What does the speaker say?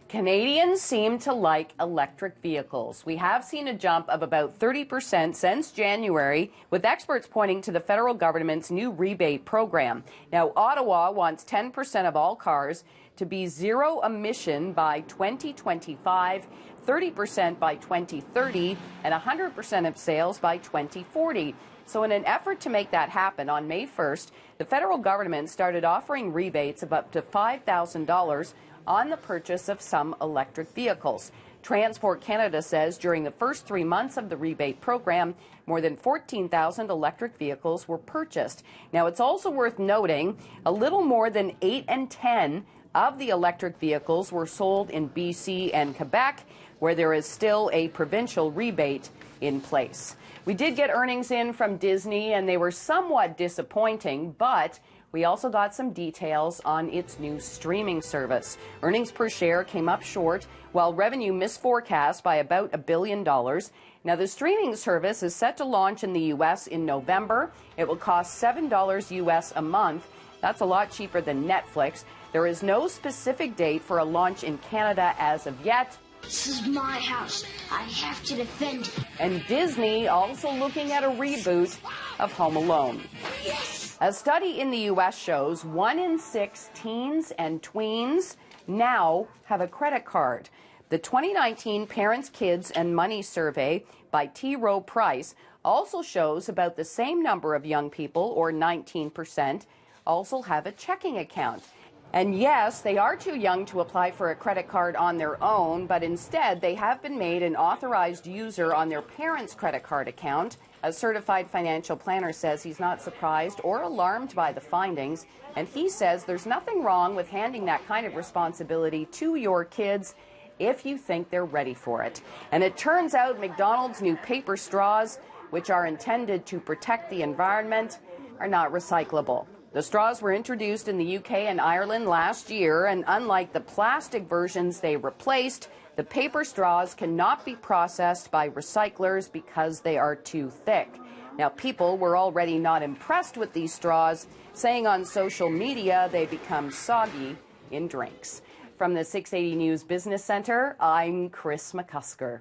Canadians seem to like electric vehicles. We have seen a jump of about 30% since January, with experts pointing to the federal government's new rebate program. Now, Ottawa wants 10% of all cars to be zero emission by 2025, 30% by 2030, and 100% of sales by 2040. So in an effort to make that happen, on May 1st, the federal government started offering rebates of up to $5,000 on the purchase of some electric vehicles. Transport Canada says during the first 3 months of the rebate program, more than 14,000 electric vehicles were purchased. Now, it's also worth noting a little more than 8 in 10 of the electric vehicles were sold in BC and Quebec, where there is still a provincial rebate in place. We did get earnings in from Disney, and they were somewhat disappointing, but we also got some details on its new streaming service. Earnings per share came up short, while revenue missed forecast by about $1 billion. Now, the streaming service is set to launch in the U.S. in November. It will cost $7 U.S. a month. That's a lot cheaper than Netflix. There is no specific date for a launch in Canada as of yet. This is my house. I have to defend it. And Disney also looking at a reboot of Home Alone. Yes. A study in the U.S. shows 1 in 6 teens and tweens now have a credit card. The 2019 Parents, Kids and Money survey by T. Rowe Price also shows about the same number of young people, or 19%, also have a checking account. And yes, they are too young to apply for a credit card on their own, but instead they have been made an authorized user on their parents' credit card account. A certified financial planner says he's not surprised or alarmed by the findings, and he says there's nothing wrong with handing that kind of responsibility to your kids if you think they're ready for it. And it turns out McDonald's new paper straws, which are intended to protect the environment, are not recyclable. The straws were introduced in the UK and Ireland last year, and unlike the plastic versions they replaced, the paper straws cannot be processed by recyclers because they are too thick. Now, people were already not impressed with these straws, saying on social media they become soggy in drinks. From the 680 News Business Center, I'm Kris McCusker.